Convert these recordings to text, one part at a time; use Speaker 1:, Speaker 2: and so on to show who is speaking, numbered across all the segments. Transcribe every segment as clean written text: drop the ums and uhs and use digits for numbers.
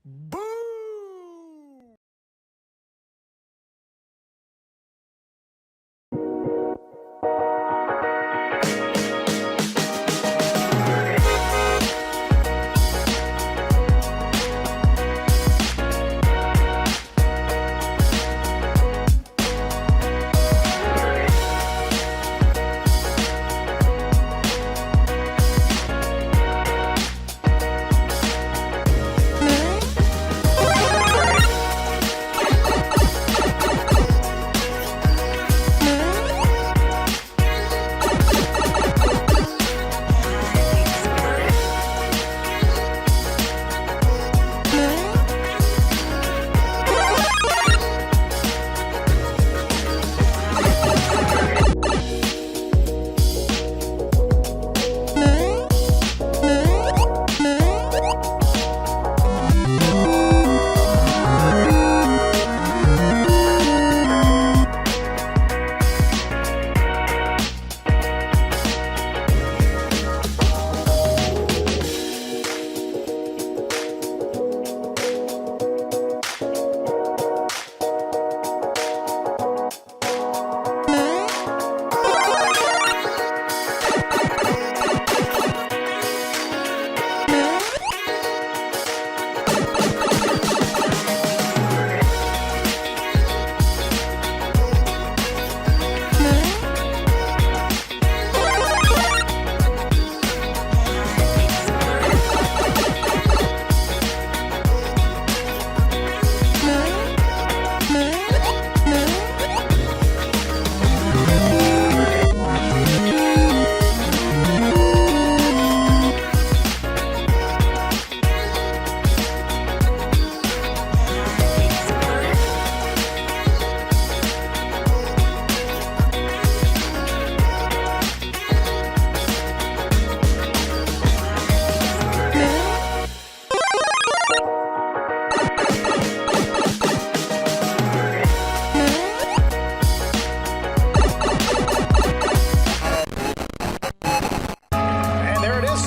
Speaker 1: Boo!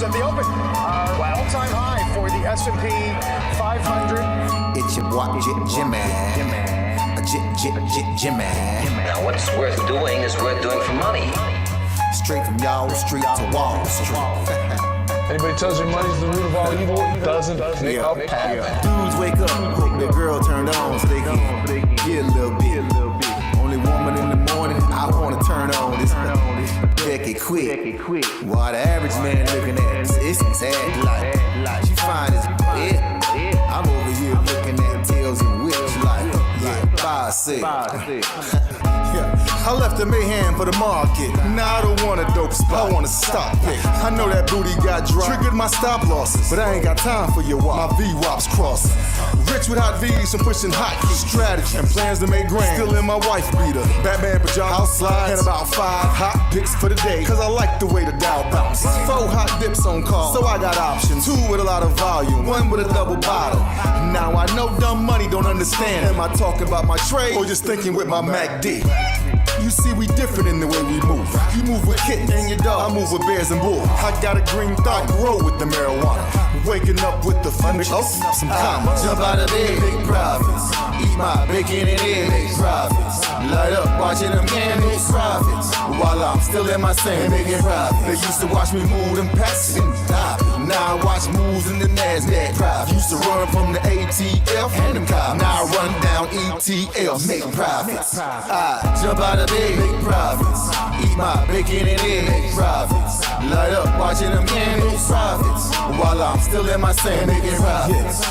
Speaker 1: At the open, all-time high for the S&P 500.
Speaker 2: It's your boy Jimmy. Jimmy.
Speaker 3: Now, what's worth doing is worth doing for money.
Speaker 2: Straight from y'all street to Wall Street.
Speaker 4: Anybody tells you money's the root of all evil, doesn't make up happen.
Speaker 2: Dudes wake up, hope their girl turned on so they can get a little bit. Only woman in the morning, I wanna turn on this. Deck it quick. While the average man looking at it's sad like she fine as it. I'm over here looking at tails and whips like 5-6. I left the mayhem for the market. Now I don't want a dope spot, I want to stop it. I know that booty got dropped, triggered my stop losses, but I ain't got time for your wop. My V-wops crossing. Rich with hot V's and pushing hot strategy and plans to make grand. Still in my wife beater, Batman pajamas, house slides, and about 5 hot picks for the day. Cause I like the way the Dow bounce. 4 hot dips on call, so I got options. 2 with a lot of volume, 1 with a double bottle. Now I know dumb money don't understand. Am I talking about my trade or just thinking with my MACD? You see, we different in the way we move. You move with kittens and your dog, I move with bears and bulls. I got a green thumb, grow with the marijuana. Waking up with the fun, some commas. Jump out of bed, big profits. Eat my bacon and eggs, big profits. Light up, watching them candles, profits. While I'm still in my sand, making profits. They used to watch me move them packs and stop. Now I watch moves in the NASDAQ. Profits. Used to run from the ATF and them cops. Now I run down ETL, make profits. I jump out of bed, make profits. Eat my bacon and eggs, make profits. Light up, watching them candles, profits. While I'm still in my sand, making profits.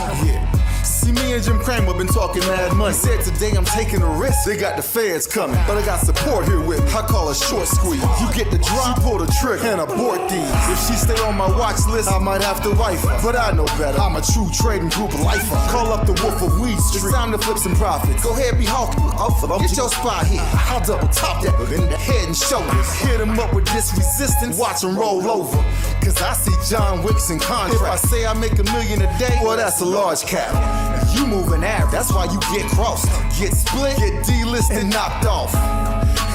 Speaker 2: See, me and Jim Cramer been talking mad money. Said today I'm taking a risk. They got the feds coming, but I got support here with me. I call a short squeeze. You get the drop, she pull the trigger, and abort these. If she stay on my watch list, I might have to wife her. But I know better. I'm a true trading group lifer. Call up the Wolf of Weed Street. It's time to flip some profits. Go ahead, be hawking. Get your spot here. I'll double top that in the head and shoulders. Hit them up with this resistance. Watch them roll over. Cause I see John Wicks in contract. If I say I make $1 million a day, well, that's a large cap. You moving average, that's why you get crossed. Get split, get delisted, knocked off.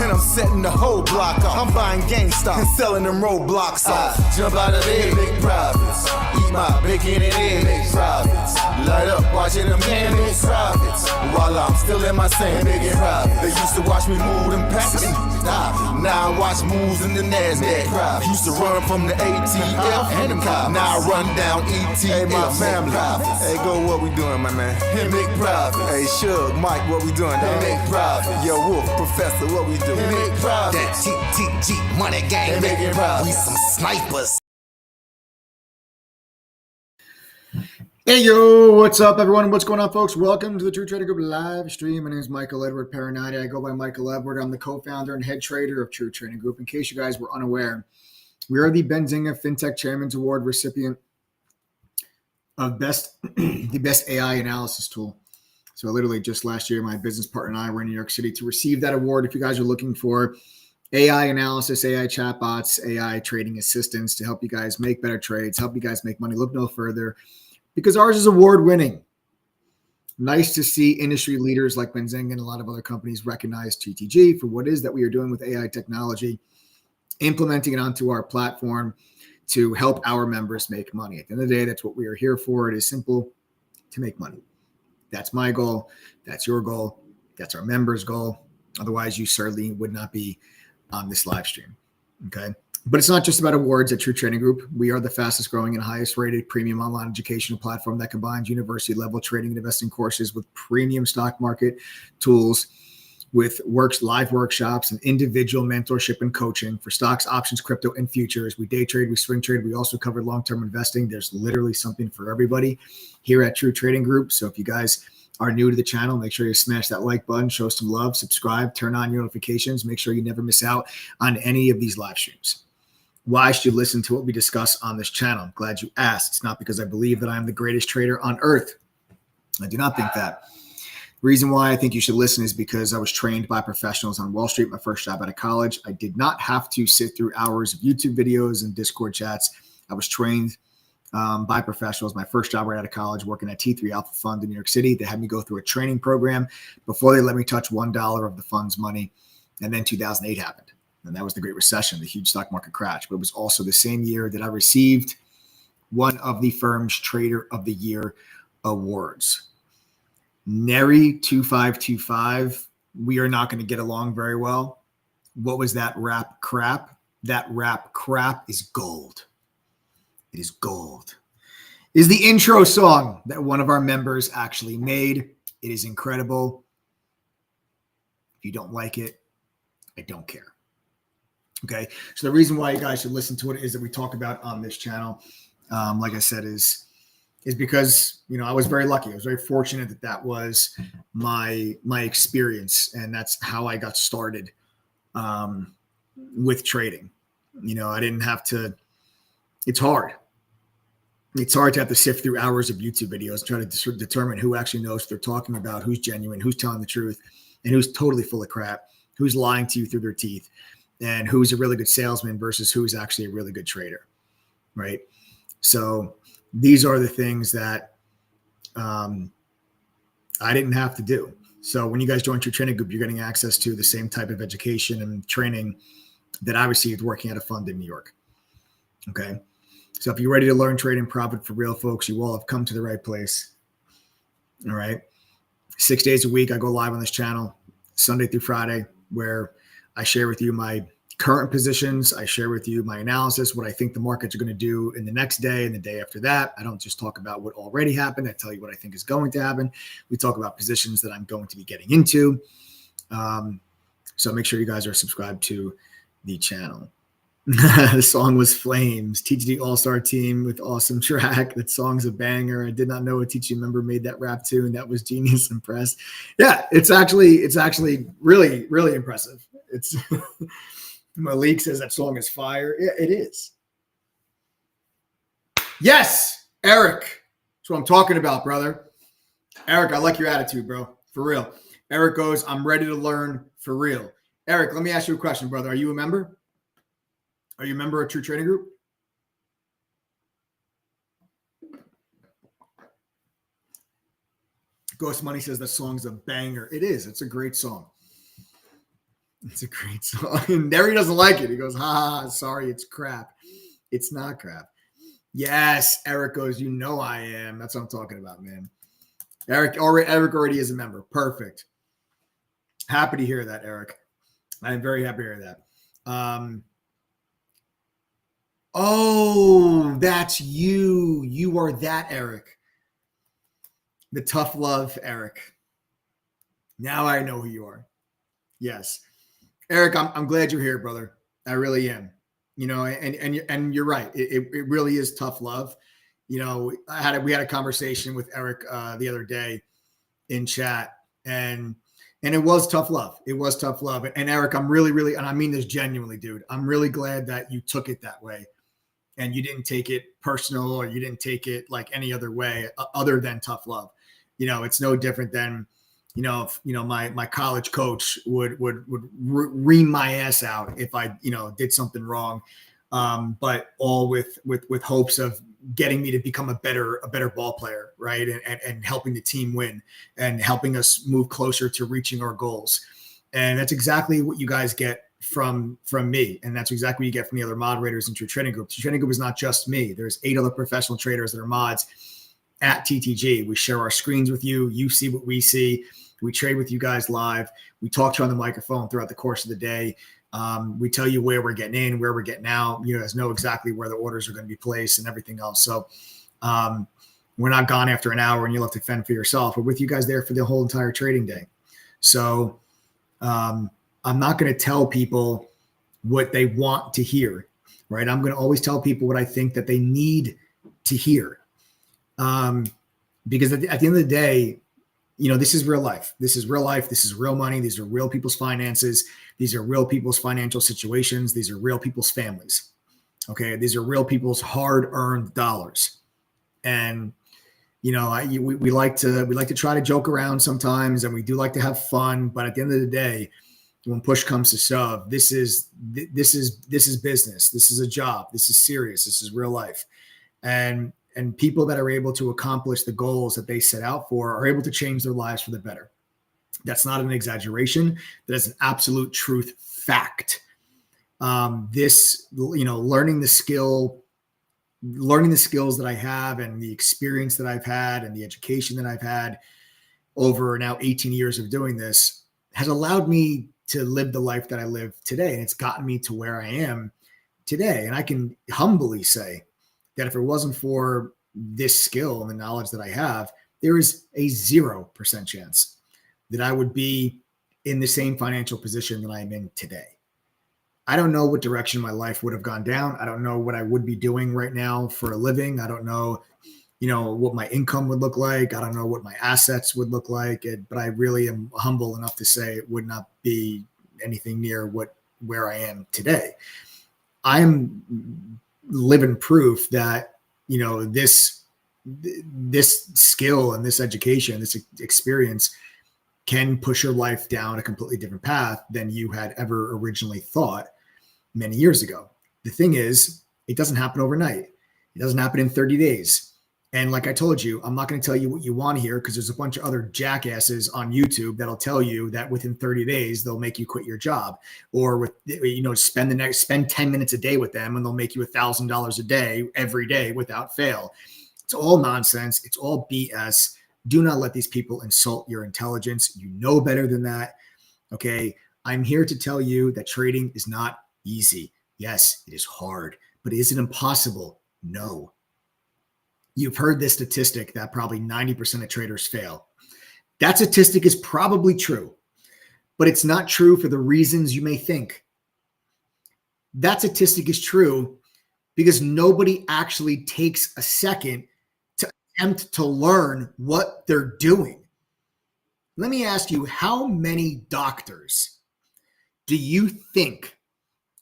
Speaker 2: and I'm setting the whole block off. I'm buying GameStop and selling them roadblocks off. Jump out of bed, make profits. Eat my bacon and egg, make profits. Light up, watching them gain, make profits. While I'm still in my sand, making profits. They used to watch me move them packets. Now I watch moves in the NASDAQ. Used to run from the ATF and them cops. Now I run down ETF. Hey, my family. Hey, go, what we doing, my man? Hey, make profits. Hey, Suge, Mike, what we doing, dog? Hey, make profits. Yo, Wolf, Professor, what we doing? Hey, make profits. That TTG money gang, making profits. We some snipers.
Speaker 5: Hey, yo, what's up, everyone? What's going on, folks? Welcome to the True Trading Group live stream. My name is Michael Edward Paranati. I go by Michael Edward. I'm the co-founder and head trader of True Trading Group. In case you guys were unaware, we are the Benzinga FinTech Chairman's Award recipient of the best AI analysis tool. So literally just last year, my business partner and I were in New York City to receive that award. If you guys are looking for AI analysis, AI chatbots, AI trading assistants to help you guys make better trades, help you guys make money, look no further, because ours is award-winning. Nice to see industry leaders like Benzinga and a lot of other companies recognize TTG for what it is that we are doing with AI technology, implementing it onto our platform to help our members make money. At the end of the day, that's what we are here for. It is simple: to make money. That's my goal. That's your goal. That's our members' goal. Otherwise, you certainly would not be on this live stream. Okay. But it's not just about awards at True Trading Group. We are the fastest growing and highest rated premium online educational platform that combines university level trading and investing courses with premium stock market tools, with live workshops and individual mentorship and coaching for stocks, options, crypto, and futures. We day trade, we swing trade. We also cover long-term investing. There's literally something for everybody here at True Trading Group. So if you guys are new to the channel, make sure you smash that like button, show some love, subscribe, turn on your notifications, make sure you never miss out on any of these live streams. Why should you listen to what we discuss on this channel? I'm glad you asked. It's not because I believe that I'm the greatest trader on earth. I do not think that. The reason why I think you should listen is because I was trained by professionals on Wall Street, my first job out of college. I did not have to sit through hours of YouTube videos and Discord chats. I was trained by professionals. My first job right out of college, working at T3 Alpha Fund in New York City. They had me go through a training program before they let me touch $1 of the fund's money. And then 2008 happened. And that was the Great Recession, the huge stock market crash. But it was also the same year that I received one of the firm's Trader of the Year awards. Neri 2525, we are not going to get along very well. What was that rap crap? That rap crap is gold. It is gold. It is the intro song that one of our members actually made. It is incredible. If you don't like it, I don't care. Okay, so the reason why you guys should listen to it is that we talk about on this channel, like I said, is because, you know, I was very lucky. I was very fortunate that that was my experience, and that's how I got started with trading. You know, I didn't have to. It's hard. It's hard to have to sift through hours of YouTube videos, try to determine who actually knows what they're talking about, who's genuine, who's telling the truth, and who's totally full of crap, who's lying to you through their teeth, and who's a really good salesman versus who's actually a really good trader, right? So these are the things that I didn't have to do. So when you guys join True Trading Group, you're getting access to the same type of education and training that I received working at a fund in New York. Okay. So if you're ready to learn, trade, and profit for real, folks, you all have come to the right place. All right. 6 days a week, I go live on this channel, Sunday through Friday, where I share with you my current positions. I share with you my analysis, what I think the markets are going to do in the next day and the day after that. I don't just talk about what already happened. I tell you what I think is going to happen. We talk about positions that I'm going to be getting into. So make sure you guys are subscribed to the channel. The song was Flames, TGD All-Star Team with awesome track. That song's a banger. I did not know a TGD member made that rap tune. That was genius. Impressed. Yeah, it's actually really, really impressive. It's Malik says that song is fire. Yeah, it is. Yes, Eric. That's what I'm talking about, brother. Eric, I like your attitude, bro. For real. Eric goes, I'm ready to learn for real. Eric, let me ask you a question, brother. Are you a member? Are you a member of True Trading Group? Ghost Money says that song's a banger. It is. It's a great song. It's a great song. And Derry doesn't like it. He goes, sorry, it's crap. It's not crap. Yes, Eric goes, you know I am. That's what I'm talking about, man. Eric already is a member. Perfect. Happy to hear that, Eric. I'm very happy to hear that. Oh, that's you. You are that Eric. The tough love, Eric. Now I know who you are. Yes. Eric, I'm glad you're here, brother. I really am. You know, and you're right. It really is tough love. You know, we had a conversation with Eric the other day in chat, and it was tough love. It was tough love. And Eric, I'm really, and I mean this genuinely, dude. I'm really glad that you took it that way. And you didn't take it personal, or you didn't take it like any other way other than tough love. You know, it's no different than, if my college coach would ream my ass out if I, did something wrong. But all with hopes of getting me to become a better ball player, right? And helping the team win and helping us move closer to reaching our goals. And that's exactly what you guys get from me. And that's exactly what you get from the other moderators in True Trading Group. True Trading Group is not just me. There's 8 other professional traders that are mods at TTG. We share our screens with you. You see what we see. We trade with you guys live. We talk to you on the microphone throughout the course of the day. We tell you where we're getting in, where we're getting out. You guys know exactly where the orders are going to be placed and everything else. So we're not gone after an hour and you'll have to fend for yourself. We're with you guys there for the whole entire trading day. So I'm not going to tell people what they want to hear, right? I'm going to always tell people what I think that they need to hear. Because at the end of the day, this is real life. This is real life. This is real money. These are real people's finances. These are real people's financial situations. These are real people's families. Okay. These are real people's hard-earned dollars. And, we like to try to joke around sometimes, and we do like to have fun, but at the end of the day, when push comes to shove, this is business. This is a job. This is serious. This is real life. And people that are able to accomplish the goals that they set out for are able to change their lives for the better. That's not an exaggeration. That is an absolute truth fact. Learning the skills that I have and the experience that I've had and the education that I've had over now 18 years of doing this has allowed me to live the life that I live today. And it's gotten me to where I am today. And I can humbly say that if it wasn't for this skill and the knowledge that I have, there is a 0% chance that I would be in the same financial position that I'm in today. I don't know what direction my life would have gone down. I don't know what I would be doing right now for a living. I don't know, what my income would look like. I don't know what my assets would look like. But I really am humble enough to say it would not be anything near where I am today. I'm living proof that, this skill and this education, this experience can push your life down a completely different path than you had ever originally thought many years ago. The thing is, it doesn't happen overnight. It doesn't happen in 30 days. And like I told you, I'm not going to tell you what you want to hear, because there's a bunch of other jackasses on YouTube that'll tell you that within 30 days, they'll make you quit your job, or spend 10 minutes a day with them and they'll make you $1,000 a day, every day without fail. It's all nonsense. It's all BS. Do not let these people insult your intelligence. You know better than that. Okay. I'm here to tell you that trading is not easy. Yes, it is hard, but is it impossible? No. You've heard this statistic that probably 90% of traders fail. That statistic is probably true, but it's not true for the reasons you may think. That statistic is true because nobody actually takes a second to attempt to learn what they're doing. Let me ask you, how many doctors do you think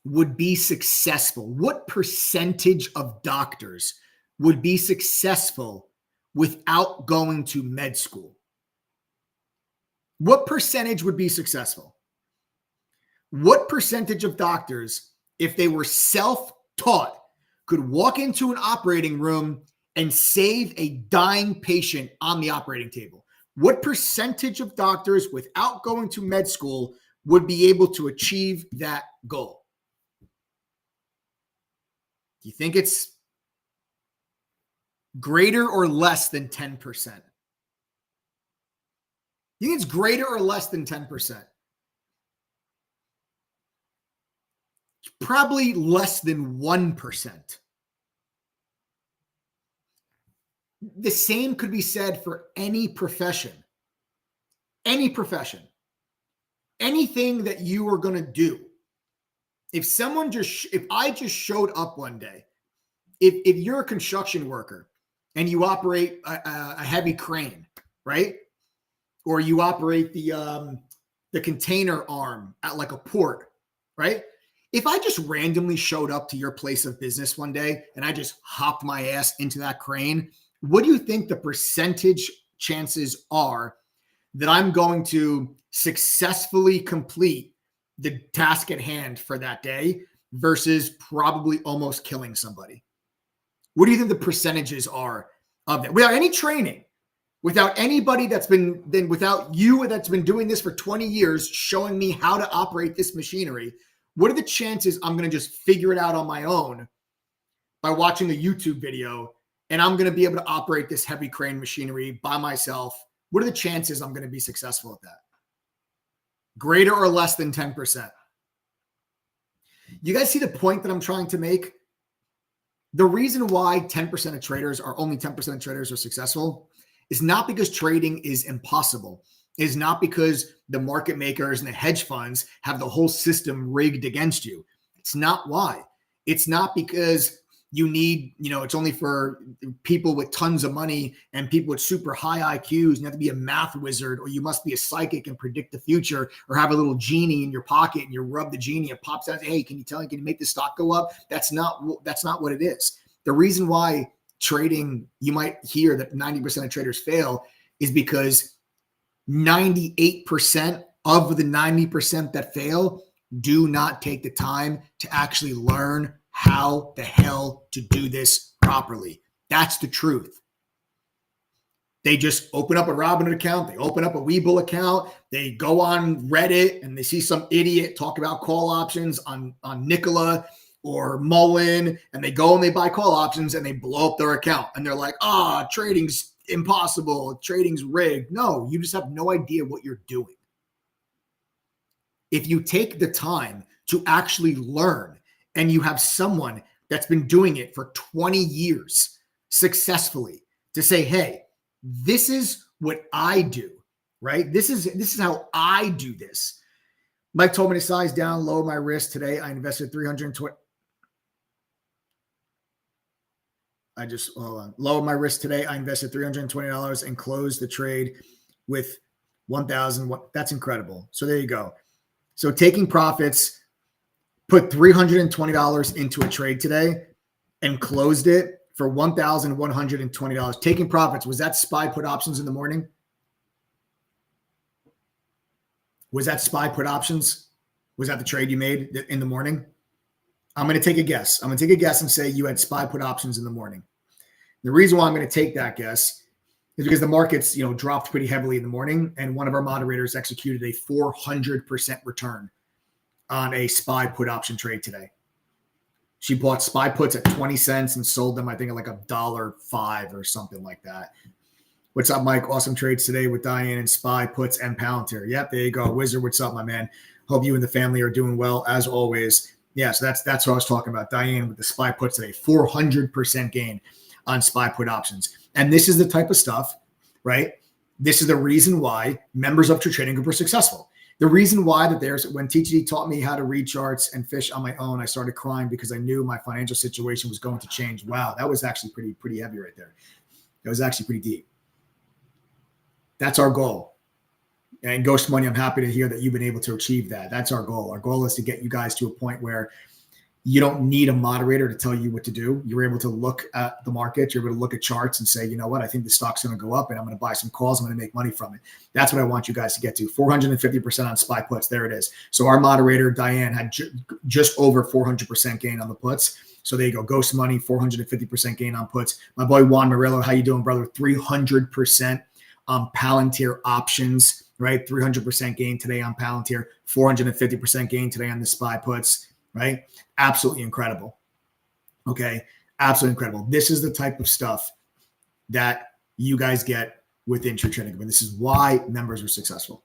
Speaker 5: would be successful? What percentage of doctors would be successful without going to med school? What percentage would be successful? What percentage of doctors, if they were self-taught, could walk into an operating room and save a dying patient on the operating table? What percentage of doctors without going to med school would be able to achieve that goal? Do you think it's greater or less than 10%? You think it's greater or less than 10%? Probably less than 1%. The same could be said for any profession. Any profession. Anything that you are going to do. If I just showed up one day, if you're a construction worker and you operate a heavy crane, right? Or you operate the container arm at like a port, right? If I just randomly showed up to your place of business one day and I just hopped my ass into that crane, what do you think the percentage chances are that I'm going to successfully complete the task at hand for that day versus probably almost killing somebody? What do you think the percentages are of that? Without any training, without anybody without you that's been doing this for 20 years, showing me how to operate this machinery, what are the chances I'm going to just figure it out on my own by watching a YouTube video and I'm going to be able to operate this heavy crane machinery by myself? What are the chances I'm going to be successful at that? Greater or less than 10%? You guys see the point that I'm trying to make? The reason why 10% of traders are only 10% of traders are successful is not because trading is impossible. It's not because the market makers and the hedge funds have the whole system rigged against you. It's not why. It's not because you need, it's only for people with tons of money and people with super high IQs. And you have to be a math wizard, or you must be a psychic and predict the future, or have a little genie in your pocket and you rub the genie, it pops out. Hey, can you make the stock go up? That's not what it is. The reason why trading, you might hear that 90% of traders fail, is because 98% of the 90% that fail do not take the time to actually learn how the hell to do this properly. That's the truth. They just open up a Robinhood account. They open up a Webull account. They go on Reddit and they see some idiot talk about call options on Nikola or Mullen, and they go and they buy call options and they blow up their account. And they're like, trading's impossible. Trading's rigged. No, you just have no idea what you're doing. If you take the time to actually learn, and you have someone that's been doing it for 20 years successfully to say, hey, this is what I do, right? This is how I do this. Mike told me to size down, lower my risk. Today, I invested $320. Lower my risk today. I invested $320 and closed the trade with 1,000. That's incredible. So there you go. So taking profits, put $320 into a trade today and closed it for $1,120. Taking profits. Was that SPY put options in the morning? Was that SPY put options? Was that the trade you made in the morning? I'm going to take a guess. I'm going to take a guess and say you had SPY put options in the morning. The reason why I'm going to take that guess is because the markets, dropped pretty heavily in the morning, and one of our moderators executed a 400% return on a SPY put option trade today. She bought SPY puts at 20 cents and sold them, I think, at like $1.05 or something like that. What's up, Mike? Awesome trades today with Diane and SPY puts and Palantir. Yep, there you go. Wizard, what's up, my man? Hope you and the family are doing well as always. Yeah, so that's what I was talking about. Diane with the SPY puts today, 400% gain on SPY put options. And this is the type of stuff, right? This is the reason why members of True Trading Group are successful. The reason why when TGD taught me how to read charts and fish on my own, I started crying because I knew my financial situation was going to change. Wow, that was actually pretty heavy right there. That was actually pretty deep. That's our goal. And Ghost Money, I'm happy to hear that you've been able to achieve that. That's our goal. Our goal is to get you guys to a point where you don't need a moderator to tell you what to do. You're able to look at the market. You're able to look at charts and say, you know what, I think the stock's going to go up and I'm going to buy some calls. I'm going to make money from it. That's what I want you guys to get to. 450% on SPY puts. There it is. So our moderator, Diane, had just over 400% gain on the puts. So there you go. Ghost Money, 450% gain on puts. My boy Juan Murillo, how you doing, brother? 300% on Palantir options right? 300% gain today on Palantir, 450% gain today on the SPY puts, right? Absolutely incredible. Okay. Absolutely incredible. This is the type of stuff that you guys get within True Trading Group. And this is why members are successful.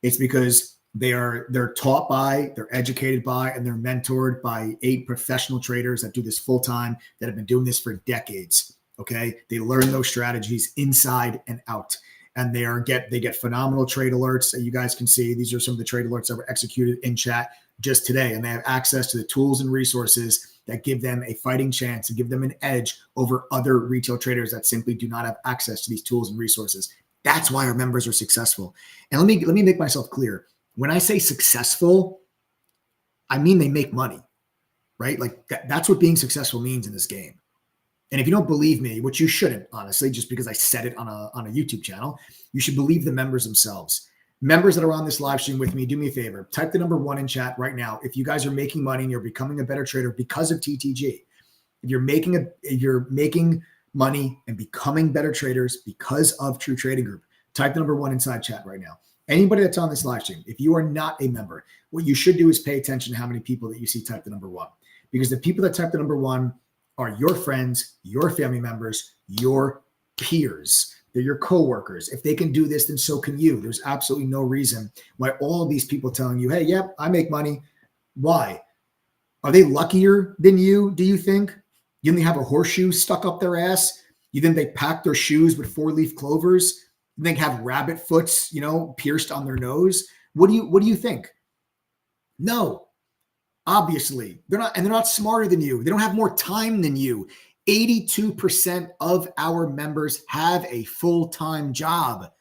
Speaker 5: It's because they're taught by, they're educated by, and they're mentored by 8 professional traders that do this full time, that have been doing this for decades. Okay. They learn those strategies inside and out. And they get phenomenal trade alerts that you guys can see. These are some of the trade alerts that were executed in chat just today. And they have access to the tools and resources that give them a fighting chance and give them an edge over other retail traders that simply do not have access to these tools and resources. That's why our members are successful. And let me make myself clear. When I say successful, I mean they make money, right? Like that's what being successful means in this game. And if you don't believe me, which you shouldn't, honestly, just because I said it on a YouTube channel, you should believe the members themselves. Members that are on this live stream with me, do me a favor. Type the number 1 in chat right now. If you guys are making money and you're becoming a better trader because of TTG, if you're making money and becoming better traders because of True Trading Group, type the number 1 inside chat right now. Anybody that's on this live stream, if you are not a member, what you should do is pay attention to how many people that you see type the number 1, because the people that type the number 1 are your friends, your family members, your peers. They're your coworkers. If they can do this, then so can you. There's absolutely no reason why all of these people telling you, hey, yep, I make money. Why? Are they luckier than you, do you think? You think they have a horseshoe stuck up their ass? You think they pack their shoes with 4-leaf clovers? You think they have rabbit foots, pierced on their nose? What do you think? No. Obviously, they're not smarter than you. They don't have more time than you. 82% of our members have a full-time job.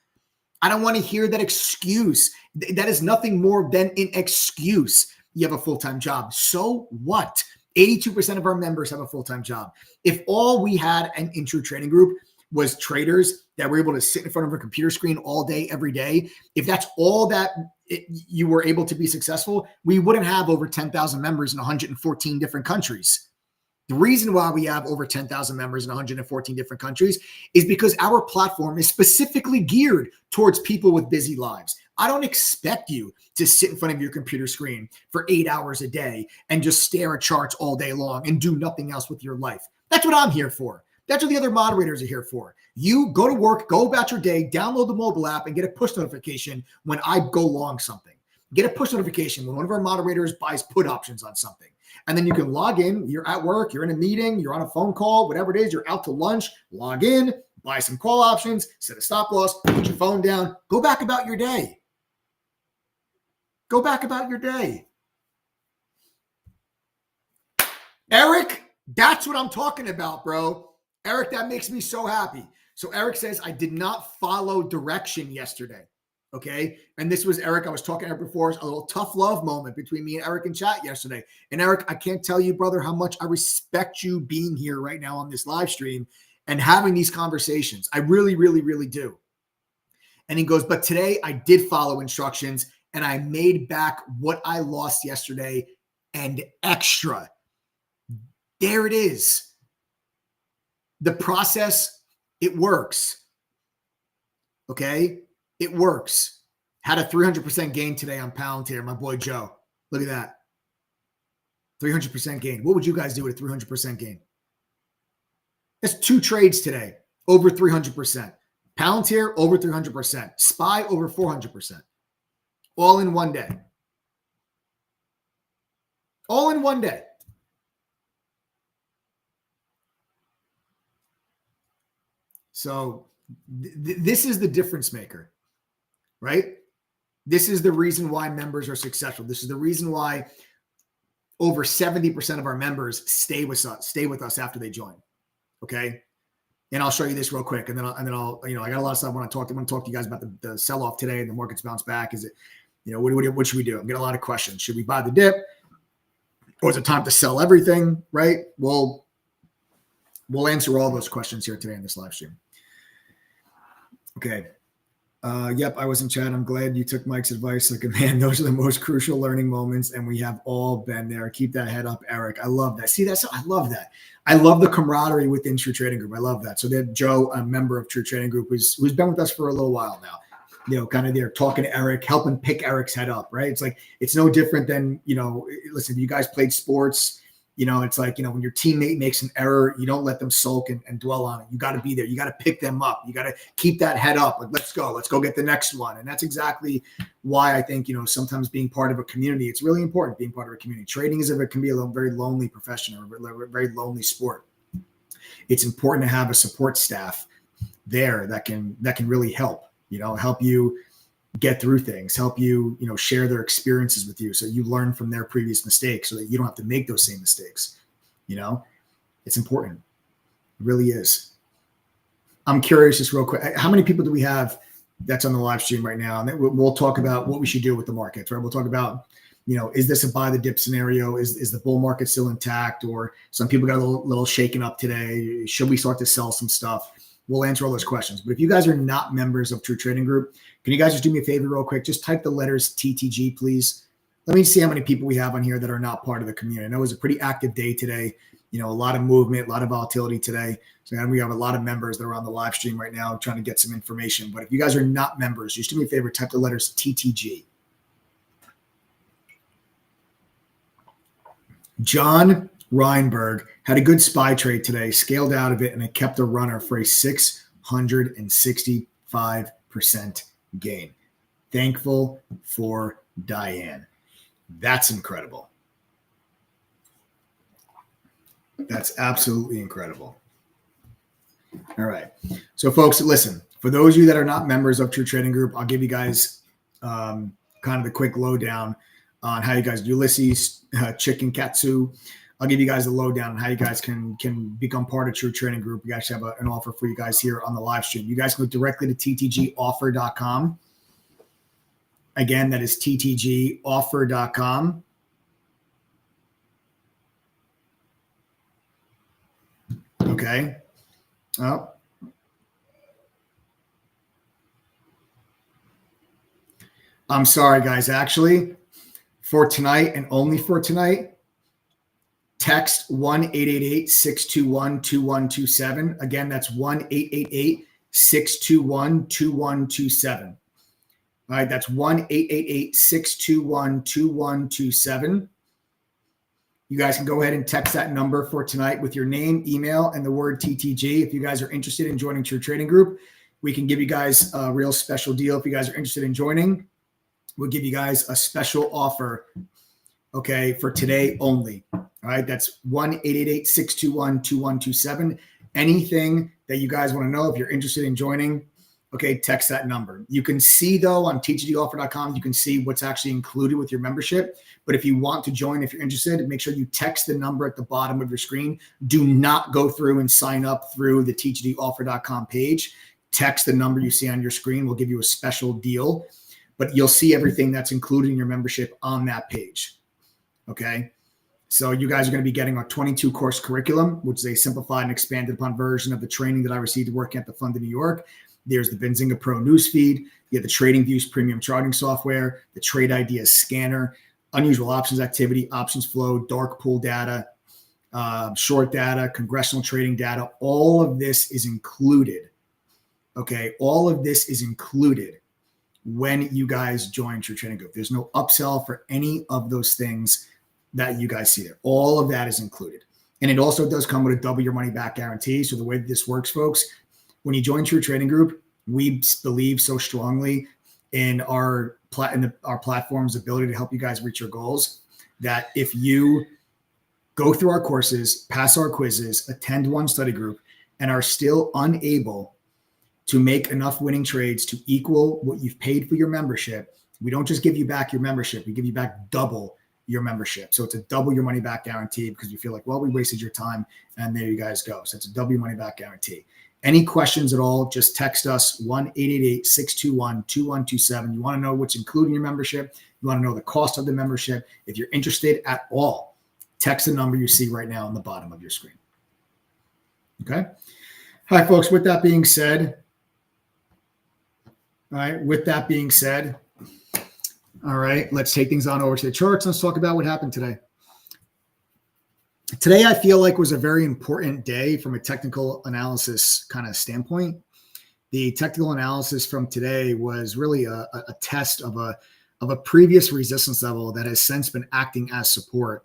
Speaker 5: I don't want to hear that excuse. That is nothing more than an excuse. You have a full-time job. So what? 82% of our members have a full-time job. If all we had in True Trading Group was traders that were able to sit in front of a computer screen all day, every day, if that's all that you were able to be successful, we wouldn't have over 10,000 members in 114 different countries. The reason why we have over 10,000 members in 114 different countries is because our platform is specifically geared towards people with busy lives. I don't expect you to sit in front of your computer screen for 8 hours a day and just stare at charts all day long and do nothing else with your life. That's what I'm here for. That's what the other moderators are here for. You go to work, go about your day, download the mobile app, and get a push notification when I go long something. Get a push notification when one of our moderators buys put options on something. And then you can log in. You're at work, you're in a meeting, you're on a phone call, whatever it is, you're out to lunch, log in, buy some call options, set a stop loss, put your phone down, go back about your day. Go back about your day. Eric, that's what I'm talking about, bro. Eric, that makes me so happy. So Eric says, I did not follow direction yesterday. Okay. And this was Eric. I was talking to Eric before. A little tough love moment between me and Eric in chat yesterday. And Eric, I can't tell you, brother, how much I respect you being here right now on this live stream and having these conversations. I really, really, really do. And he goes, but today I did follow instructions and I made back what I lost yesterday and extra. There it is. The process, it works. Okay? It works. Had a 300% gain today on Palantir, my boy Joe. Look at that. 300% gain. What would you guys do with a 300% gain? That's 2 trades today, over 300%. Palantir, over 300%. SPY, over 400%. All in one day. All in one day. So this is the difference maker, right? This is the reason why members are successful. This is the reason why over 70% of our members stay with us after they join. Okay. And I'll show you this real quick. And then I'll I got a lot of stuff I want to talk to you guys about the sell-off today and the market's bounce back. Is it, what should we do? I'm getting a lot of questions. Should we buy the dip? Or is it time to sell everything? Right. Well, we'll answer all those questions here today in this live stream. Okay. Yep, I was in chat. I'm glad you took Mike's advice. Like, man, those are the most crucial learning moments, and we have all been there. Keep that head up, Eric. I love that. See, I love that. I love the camaraderie within True Trading Group. I love that. So that Joe, a member of True Trading Group, who's been with us for a little while now. kind of there talking to Eric, helping pick Eric's head up, right? It's like, it's no different than, listen, if you guys played sports, it's like, when your teammate makes an error, you don't let them sulk and dwell on it. You got to be there. You got to pick them up. You got to keep that head up. Like, let's go get the next one. And that's exactly why I think, sometimes being part of a community, it's really important being part of a community. Trading can be a very lonely profession or a very lonely sport. It's important to have a support staff there that can really help you get through things, help you, share their experiences with you. So you learn from their previous mistakes so that you don't have to make those same mistakes. It's important. It really is. I'm curious, just real quick, how many people do we have that's on the live stream right now? And we'll talk about what we should do with the markets, right? We'll talk about, is this a buy the dip scenario? Is the bull market still intact? Or some people got a little shaken up today. Should we start to sell some stuff? We'll answer all those questions. But if you guys are not members of True Trading Group, can you guys just do me a favor real quick? Just type the letters TTG, please. Let me see how many people we have on here that are not part of the community. I know it was a pretty active day today. A lot of movement, a lot of volatility today. So we have a lot of members that are on the live stream right now trying to get some information. But if you guys are not members, just do me a favor, type the letters TTG. John Reinberg had a good SPY trade today, scaled out of it, and it kept a runner for a 665% gain. Thankful for Diane. That's incredible. That's absolutely incredible. All right. So, folks, listen, for those of you that are not members of True Trading Group, I'll give you guys kind of the quick lowdown on how you guys do Ulysses, Chicken Katsu. I'll give you guys a lowdown on how you guys can become part of True Trading Group. We actually have an offer for you guys here on the live stream. You guys go directly to ttgoffer.com. Again, that is ttgoffer.com. Okay. Oh. I'm sorry, guys. Actually, for tonight and only for tonight, text 1-888-621-2127. Again, that's 1-888-621-2127. All right, that's 1-888-621-2127. You guys can go ahead and text that number for tonight with your name, email, and the word TTG. If you guys are interested in joining True Trading Group, we can give you guys a real special deal. If you guys are interested in joining, we'll give you guys a special offer, okay, for today only. All right, that's 1-888-621-2127. Anything that you guys want to know, if you're interested in joining, okay, text that number. You can see, though, on ttgoffer.com, you can see what's actually included with your membership. But if you want to join, if you're interested, make sure you text the number at the bottom of your screen. Do not go through and sign up through the ttgoffer.com page. Text the number you see on your screen. We'll give you a special deal. But you'll see everything that's included in your membership on that page. Okay? So you guys are going to be getting our 22-course curriculum, which is a simplified and expanded upon version of the training that I received working at the Fund in New York. There's the Benzinga Pro newsfeed. You have the Trading Views premium charting software, the Trade Ideas scanner, unusual options activity, options flow, dark pool data, short data, congressional trading data. All of this is included. Okay, all of this is included when you guys join True Trading Group. There's no upsell for any of those things that you guys see there. All of that is included. And it also does come with a double your money back guarantee. So the way that this works, folks, when you join True Trading Group, we believe so strongly in our platform's ability to help you guys reach your goals that if you go through our courses, pass our quizzes, attend one study group, and are still unable to make enough winning trades to equal what you've paid for your membership, we don't just give you back your membership, we give you back double your membership. So it's a double your money back guarantee because you feel like, well, we wasted your time, and there you guys go. So it's a double your money back guarantee. Any questions at all, just text us 1-888-621-2127. You want to know what's included in your membership. You want to know the cost of the membership. If you're interested at all, text the number you see right now on the bottom of your screen. Okay. Hi, folks. With that being said, all right, let's take things on over to the charts. Let's talk about what happened today. Today, I feel like was a very important day from a technical analysis kind of standpoint. the technical analysis from today was really a test of a previous resistance level that has since been acting as support.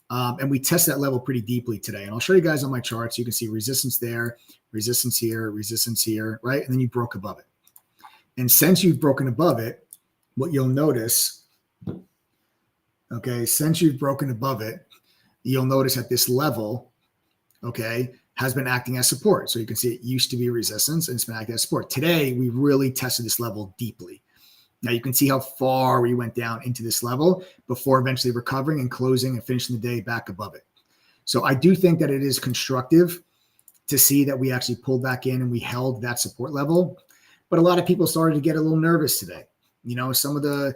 Speaker 5: And we test that level pretty deeply today. And I'll show you guys on my charts. You can see resistance there, resistance here, right? And then you broke above it. And since you've broken above it, what you'll notice, okay, since you've broken above it, you'll notice at this level, okay, has been acting as support. So you can see it used to be resistance and it's been acting as support. Today, we really tested this level deeply. Now you can see how far we went down into this level before eventually recovering and closing and finishing the day back above it. So I do think that it is constructive to see that we actually pulled back in and we held that support level. But a lot of people started to get a little nervous today. You know, some of the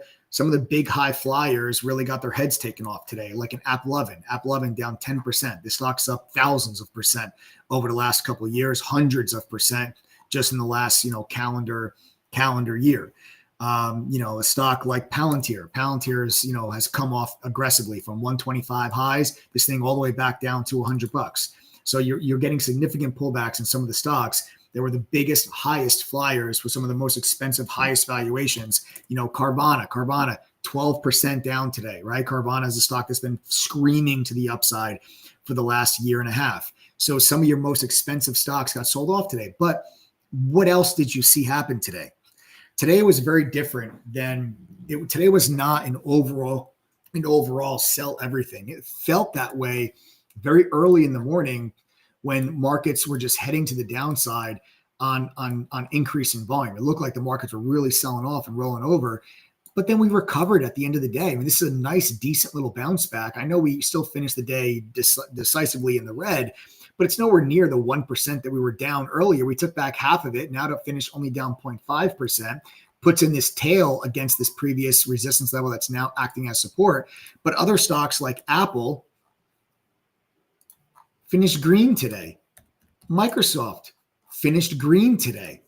Speaker 5: big high flyers really got their heads taken off today, like an App11 down 10%. This stock's up thousands of percent over the last couple of years, hundreds of percent just in the last, calendar year. A stock like Palantir's, has come off aggressively from 125 highs, this thing all the way back down to $100. So you're getting significant pullbacks in some of the stocks that were the biggest, highest flyers with some of the most expensive, highest valuations. Carvana, 12% down today, right? Carvana is a stock that's been screaming to the upside for the last year and a half. So some of your most expensive stocks got sold off today. But what else did you see happen today? Today was very different today was not an overall sell everything. It felt that way very early in the morning when markets were just heading to the downside on increasing volume. It looked like the markets were really selling off and rolling over, but then we recovered at the end of the day. I mean, this is a nice, decent little bounce back. I know we still finished the day decisively in the red, but it's nowhere near the 1% that we were down earlier. We took back half of it. Now to finish only down 0.5%, puts in this tail against this previous resistance level that's now acting as support. But other stocks like Apple finished green today. Microsoft finished green today,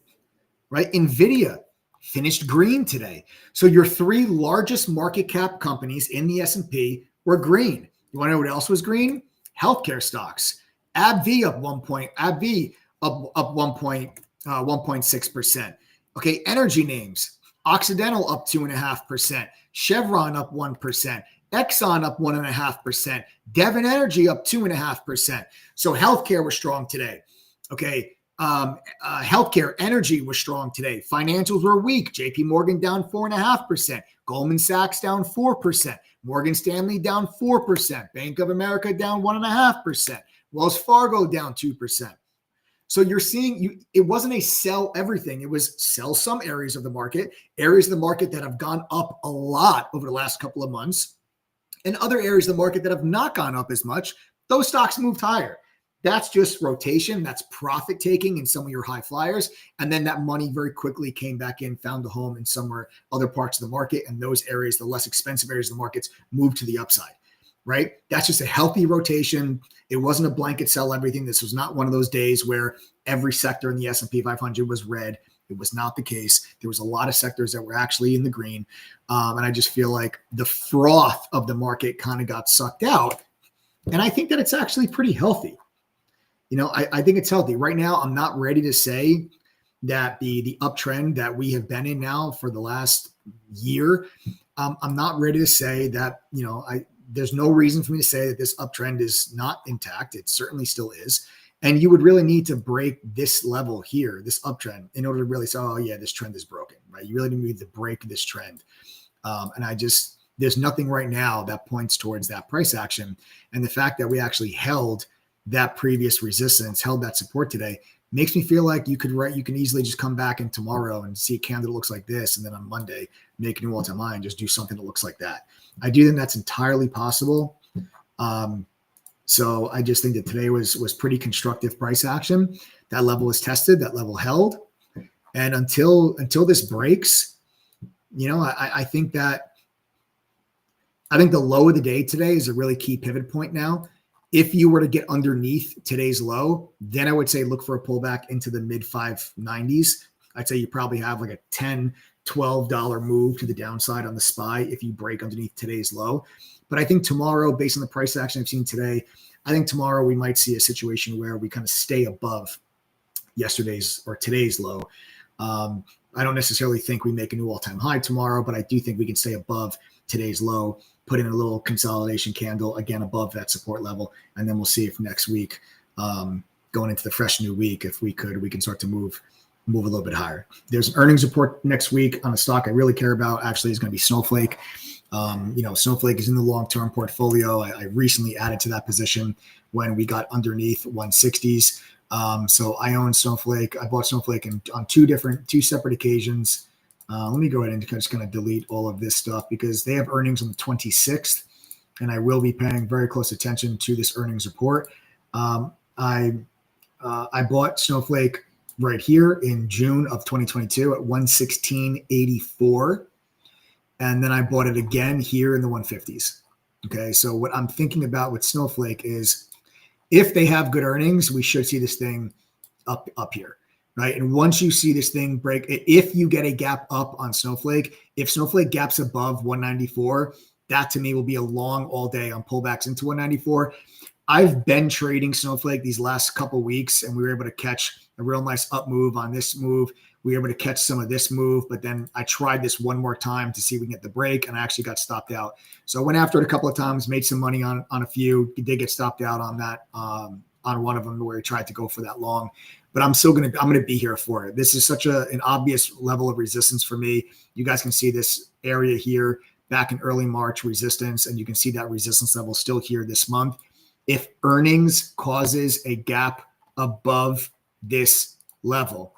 Speaker 5: right? NVDA finished green today. So your three largest market cap companies in the S&P were green. You want to know what else was green? Healthcare stocks. AbbVie up 1.6%. Okay, energy names. Occidental up 2.5%. Chevron up 1%. Exxon up 1.5%. Devon Energy up 2.5%. So healthcare was strong today. Okay, healthcare, energy was strong today. Financials were weak. JP Morgan down 4.5%. Goldman Sachs down 4%. Morgan Stanley down 4%. Bank of America down 1.5%. Wells Fargo down 2%. So you're seeing it wasn't a sell everything. It was sell some areas of the market that have gone up a lot over the last couple of months, and other areas of the market that have not gone up as much. Those stocks moved higher. That's just rotation. That's profit taking in some of your high flyers. And then that money very quickly came back in, found a home in somewhere other parts of the market. And those areas, the less expensive areas of the markets, moved to the upside, right? That's just a healthy rotation. It wasn't a blanket sell everything. This was not one of those days where every sector in the S&P 500 was red. It was not the case. There was a lot of sectors that were actually in the green. And I just feel like the froth of the market kind of got sucked out. And I think that it's actually pretty healthy. I think it's healthy. Right now, I'm not ready to say that the uptrend that we have been in now for the last year, I'm not ready to say that, there's no reason for me to say that this uptrend is not intact. It certainly still is. And you would really need to break this level here, this uptrend, in order to really say, oh yeah, this trend is broken, right? You really need to break this trend. There's nothing right now that points towards that price action. And the fact that we actually held that previous resistance, held that support today, makes me feel like you can easily just come back in tomorrow and see a candle that looks like this. And then on Monday, make a new all-time high and just do something that looks like that. I do think that's entirely possible. So I just think that today was pretty constructive price action. That level was tested, that level held. And until this breaks, I think the low of the day today is a really key pivot point now. If you were to get underneath today's low, then I would say look for a pullback into the mid 590s. I'd say you probably have like a $10, $12 move to the downside on the SPY if you break underneath today's low. But I think tomorrow, based on the price action I've seen today, I think tomorrow we might see a situation where we kind of stay above yesterday's or today's low. I don't necessarily think we make a new all-time high tomorrow, but I do think we can stay above today's low, put in a little consolidation candle again above that support level, and then we'll see if next week, going into the fresh new week, if we can start to move a little bit higher. There's an earnings report next week on a stock I really care about. Actually, is going to be Snowflake. Snowflake is in the long-term portfolio. I recently added to that position when we got underneath 160s. So I own Snowflake. I bought Snowflake on two separate occasions. Let me go ahead and just kind of delete all of this stuff because they have earnings on the 26th, and I will be paying very close attention to this earnings report. I bought Snowflake right here in June of 2022 at 116.84. And then I bought it again here in the 150s. Okay. So what I'm thinking about with Snowflake is if they have good earnings, we should see this thing up here. Right. And once you see this thing break, if you get a gap up on Snowflake, if Snowflake gaps above 194, that to me will be a long all day on pullbacks into 194. I've been trading Snowflake these last couple of weeks, and we were able to catch a real nice up move on this move. We were able to catch some of this move, but then I tried this one more time to see if we can get the break, and I actually got stopped out. So I went after it a couple of times, made some money on a few. Did get stopped out on that, on one of them where he tried to go for that long. But I'm going to be here for it. This is such an obvious level of resistance for me. You guys can see this area here back in early March resistance, and you can see that resistance level still here this month. If earnings causes a gap above this level,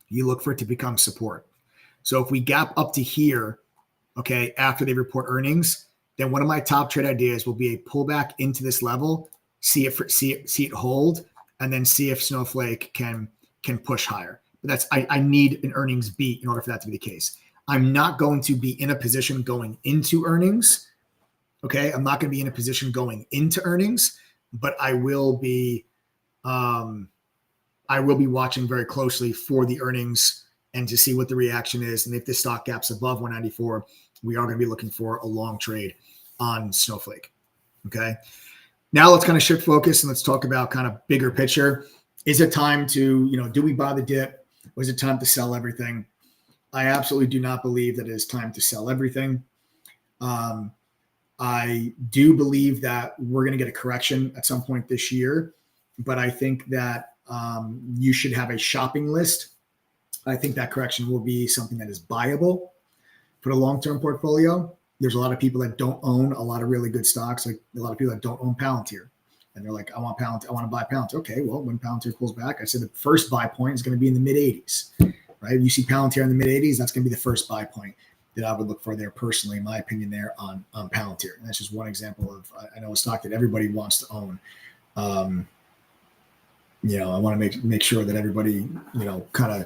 Speaker 5: you look for it to become support. So if we gap up to here, okay, after they report earnings, then one of my top trade ideas will be a pullback into this level, see it hold, and then see if Snowflake can push higher. But I need an earnings beat in order for that to be the case. I'm not going to be in a position going into earnings. Okay, I'm not going to be in a position going into earnings, but I will be watching very closely for the earnings and to see what the reaction is. And if the stock gaps above 194, we are going to be looking for a long trade on Snowflake. Okay, now let's kind of shift focus and let's talk about kind of bigger picture. Is it time to, do we buy the dip, or is it time to sell everything? I absolutely do not believe that it is time to sell everything. I do believe that we're going to get a correction at some point this year, but I think that you should have a shopping list. I think that correction will be something that is buyable for the long-term portfolio. There's a lot of people that don't own a lot of really good stocks, like a lot of people that don't own Palantir. And they're like, I want to buy Palantir. Okay, well, when Palantir pulls back, I said the first buy point is going to be in the mid-80s, right? You see Palantir in the mid-80s, that's going to be the first buy point that I would look for there personally, in my opinion, there on Palantir. And that's just one example of, I know a stock that everybody wants to own. I want to make sure that everybody, kind of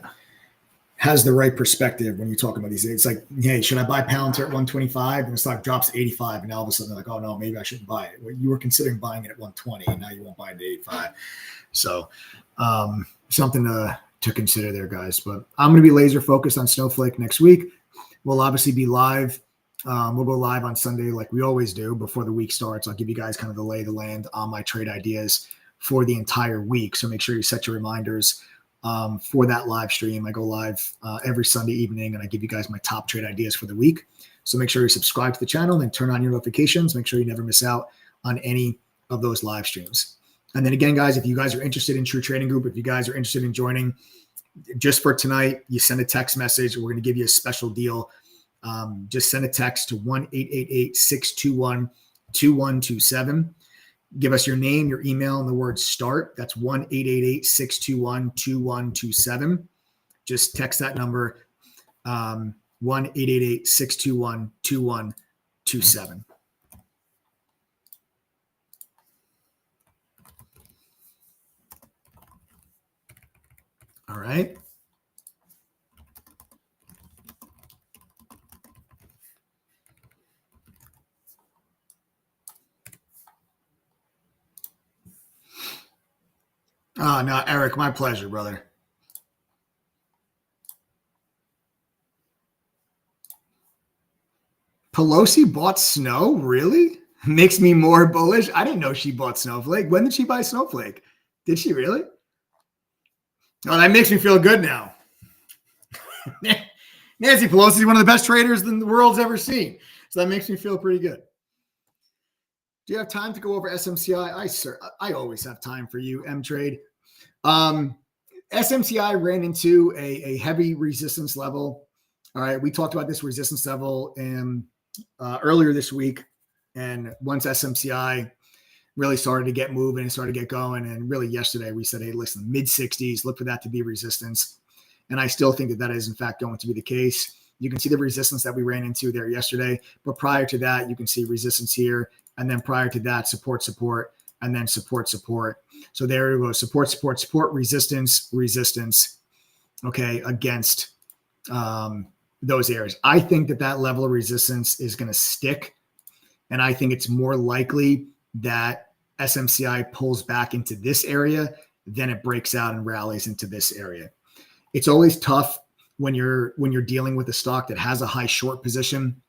Speaker 5: has the right perspective when you talk about these. It's like, hey, should I buy Palantir at 125 and the stock drops to 85? And all of a sudden they're like, oh no, maybe I shouldn't buy it. Well, you were considering buying it at 120 and now you won't buy it at 85. So something to consider there, guys. But I'm going to be laser focused on Snowflake next week. We'll obviously be live. We'll go live on Sunday like we always do before the week starts. I'll give you guys kind of the lay of the land on my trade ideas for the entire week. So make sure you set your reminders for that live stream. I go live every Sunday evening and I give you guys my top trade ideas for the week. So make sure you subscribe to the channel and turn on your notifications. Make sure you never miss out on any of those live streams. And then again, guys, if you guys are interested in True Trading Group, if you guys are interested in joining, just for tonight, you send a text message. We're going to give you a special deal. Just send a text to 1-888-621-2127. Give us your name, your email, and the word START. That's 1-888-621-2127. Just text that number, 1-888-621-2127. All right. Oh, no, Eric, my pleasure, brother. Pelosi bought Snow? Really? Makes me more bullish. I didn't know she bought Snowflake. When did she buy Snowflake? Did she really? Oh, that makes me feel good now. Nancy Pelosi is one of the best traders the world's ever seen. So that makes me feel pretty good. Do you have time to go over SMCI? I always have time for you, M-Trade. SMCI ran into a heavy resistance level. All right, we talked about this resistance level earlier this week. And once SMCI really started to get moving and started to get going, and really yesterday we said, hey, listen, mid-60s, look for that to be resistance. And I still think that is, in fact, going to be the case. You can see the resistance that we ran into there yesterday. But prior to that, you can see resistance here. And then prior to that, support, and then support. So there we go. Support, resistance, okay, against those areas. I think that level of resistance is going to stick. And I think it's more likely that SMCI pulls back into this area than it breaks out and rallies into this area. It's always tough when you're dealing with a stock that has a high short position,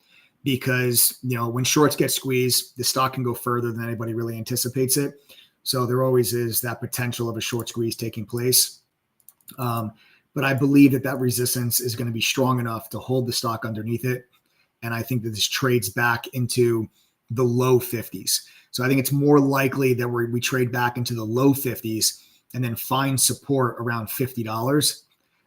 Speaker 5: because when shorts get squeezed, the stock can go further than anybody really anticipates it. So there always is that potential of a short squeeze taking place. But I believe that resistance is going to be strong enough to hold the stock underneath it. And I think that this trades back into the low 50s. So I think it's more likely that we trade back into the low 50s and then find support around $50.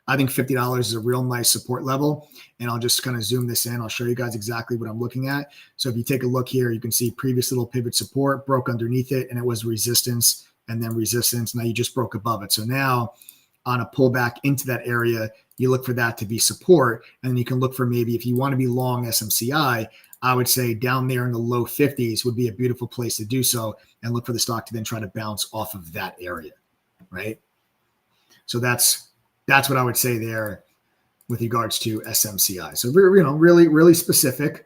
Speaker 5: I think $50 is a real nice support level. And I'll just kind of zoom this in. I'll show you guys exactly what I'm looking at. So if you take a look here, you can see previous little pivot support broke underneath it, and it was resistance and then resistance. Now you just broke above it. So now on a pullback into that area, you look for that to be support. And then you can look for, maybe if you want to be long SMCI, I would say down there in the low 50s would be a beautiful place to do so, and look for the stock to then try to bounce off of that area, right? So that's what I would say there with regards to SMCI. So really specific.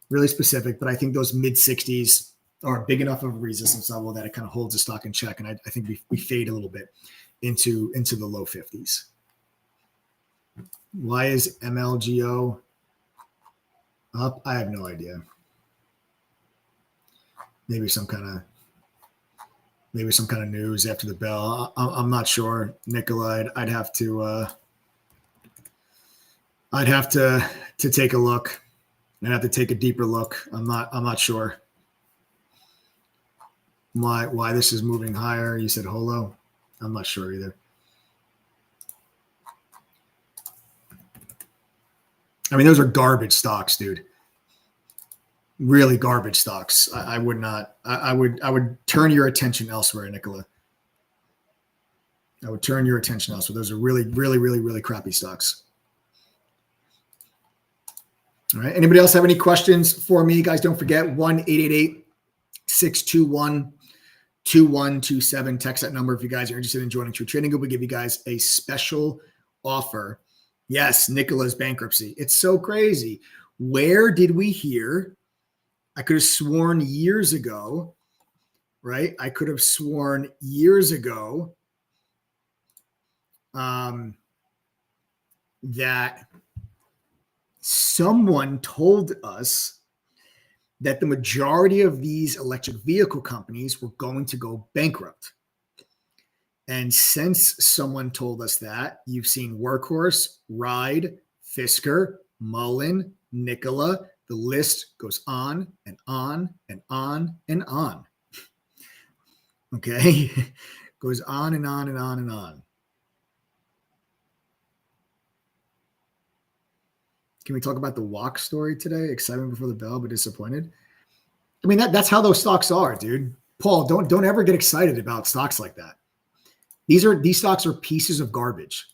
Speaker 5: But I think those mid 60s are big enough of a resistance level that it kind of holds the stock in check. And I think we fade a little bit into the low 50s. Why is MLGO up? I have no idea. Maybe some kind of news after the bell. I'm not sure, Nicola. I'd have to take a look. I'd have to take a deeper look. I'm not sure why this is moving higher. You said holo. I'm not sure either. I mean, those are garbage stocks, dude. Really garbage stocks. I would turn your attention elsewhere, Nicola. I would turn your attention elsewhere. Those are really crappy stocks. All right. Anybody else have any questions for me? Guys, don't forget 1-888-621-2127. Text that number if you guys are interested in joining True Trading Group. We give you guys a special offer. Yes, Nicola's bankruptcy. It's so crazy. Where did we hear? I could have sworn years ago, right? I could have sworn years ago that someone told us that the majority of these electric vehicle companies were going to go bankrupt. And since someone told us that, you've seen Workhorse, Ride, Fisker, Mullen, Nikola. The list goes on and on and on and on. Okay? Goes on and on and on and on. Can we talk about the walk story today? Excitement before the bell, but disappointed. I mean, that's how those stocks are, dude. Paul, don't ever get excited about stocks like that. These stocks are pieces of garbage.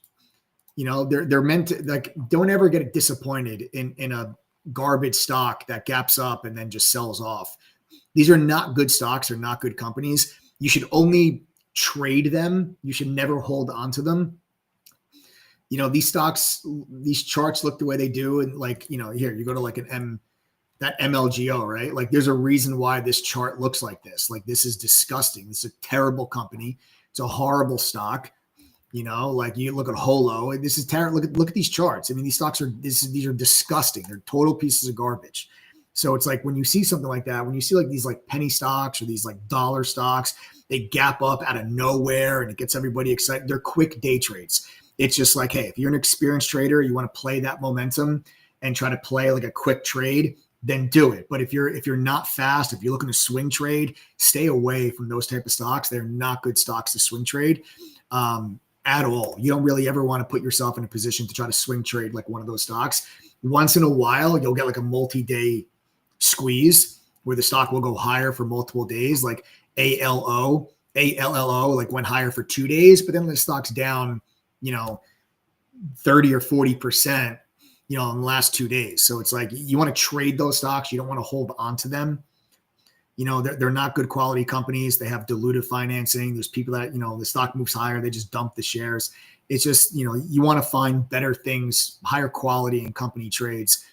Speaker 5: They're meant to, like, don't ever get disappointed in a garbage stock that gaps up and then just sells off. These are not good stocks. They're not good companies. You should only trade them. You should never hold on to them. These stocks, these charts look the way they do. And here you go to like that MLGO, right? Like, there's a reason why this chart looks like this. Like, this is disgusting. This is a terrible company. It's a horrible stock. Like, you look at Holo, this is terrible. Look at these charts. I mean, these stocks these are disgusting. They're total pieces of garbage. So it's like, when you see something like that, when you see like these like penny stocks or these like dollar stocks, they gap up out of nowhere and it gets everybody excited. They're quick day trades. It's just like, hey, if you're an experienced trader, you want to play that momentum and try to play like a quick trade, then do it. But if you're not fast, if you're looking to swing trade, stay away from those type of stocks. They're not good stocks to swing trade at all. You don't really ever want to put yourself in a position to try to swing trade like one of those stocks. Once in a while, you'll get like a multi-day squeeze where the stock will go higher for multiple days, like ALLO, like went higher for 2 days, but then the stock's down, 30 or 40%, in the last 2 days. So it's like, you want to trade those stocks. You don't want to hold on to them. They're not good quality companies. They have dilutive financing. There's people that, the stock moves higher, they just dump the shares. It's just, you want to find better things, higher quality in company trades.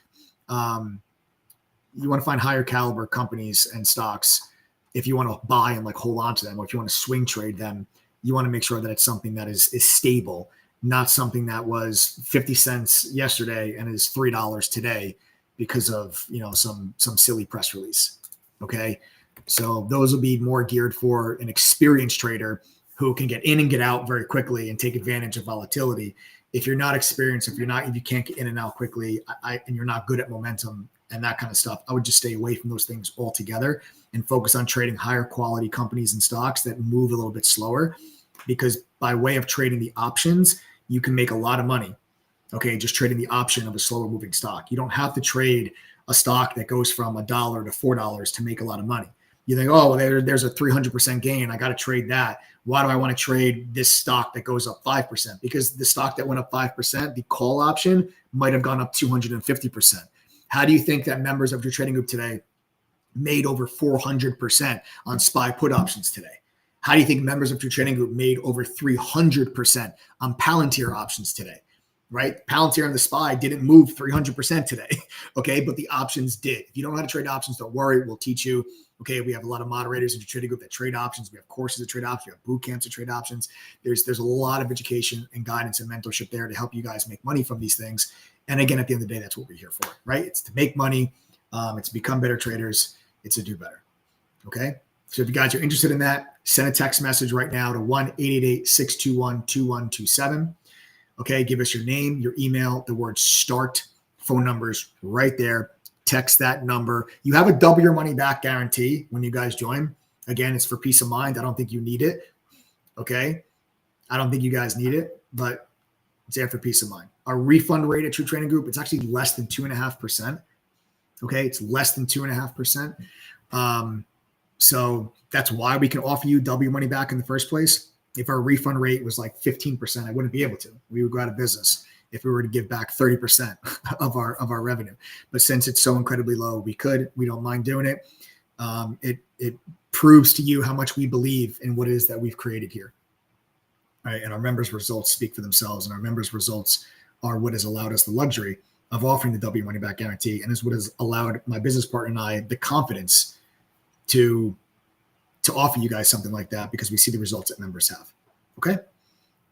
Speaker 5: You want to find higher caliber companies and stocks. If you want to buy and like hold on to them, or if you want to swing trade them, you want to make sure that it's something that is stable, not something that was 50 cents yesterday and is $3 today because of, some silly press release. Okay. So those will be more geared for an experienced trader who can get in and get out very quickly and take advantage of volatility. If you're not experienced, if you can't get in and out quickly, and you're not good at momentum and that kind of stuff, I would just stay away from those things altogether and focus on trading higher quality companies and stocks that move a little bit slower, because by way of trading the options, you can make a lot of money. Okay. Just trading the option of a slower moving stock. You don't have to trade a stock that goes from $1 to $4 to make a lot of money. You think, oh, well, there's a 300% gain. I got to trade that. Why do I want to trade this stock that goes up 5%? Because the stock that went up 5%, the call option might have gone up 250%. How do you think that members of your trading group today made over 400% on SPY put options today? How do you think members of your trading group made over 300% on Palantir options today? Right? Palantir and the SPY didn't move 300% today. Okay. But the options did. If you don't know how to trade options, don't worry. We'll teach you. Okay. We have a lot of moderators in your trading group that trade options. We have courses that trade options. We have boot camps to trade options. There's a lot of education and guidance and mentorship there to help you guys make money from these things. And again, at the end of the day, that's what we're here for, right? It's to make money. It's to become better traders. It's to do better. Okay. So if you guys are interested in that, send a text message right now to 1-888-621-2127. Okay, give us your name, your email, the word START, phone numbers right there. Text that number. You have a double your money back guarantee when you guys join. Again, it's for peace of mind. I don't think you need it. Okay, I don't think you guys need it, but it's there for peace of mind. Our refund rate at True Trading Group, it's actually less than 2.5%. Okay, it's less than 2.5%. So that's why we can offer you double your money back in the first place. If our refund rate was like 15%, I wouldn't be able to. We would go out of business if we were to give back 30% of our revenue. But since it's so incredibly low, we don't mind doing it. It proves to you how much we believe in what it is that we've created here. Right? And our members' results speak for themselves, and our members' results are what has allowed us the luxury of offering the double your money back guarantee, and is what has allowed my business partner and I the confidence to offer you guys something like that, because we see the results that members have. Okay.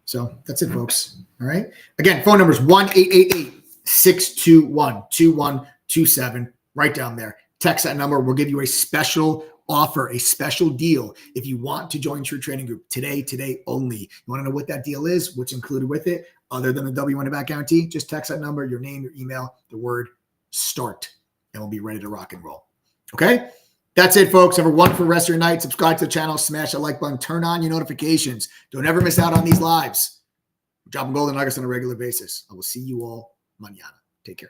Speaker 5: So that's it, folks. All right. Again, phone number is 1-888-621-2127. Right down there. Text that number. We'll give you a special offer, a special deal if you want to join True Trading Group today only. You want to know what that deal is, what's included with it, other than the double your money back guarantee? Just text that number, your name, your email, the word START, and we'll be ready to rock and roll. Okay. That's it, folks. Have a wonderful rest of your night. Subscribe to the channel, smash that like button, turn on your notifications. Don't ever miss out on these lives. We're dropping golden nuggets on a regular basis. I will see you all mañana. Take care.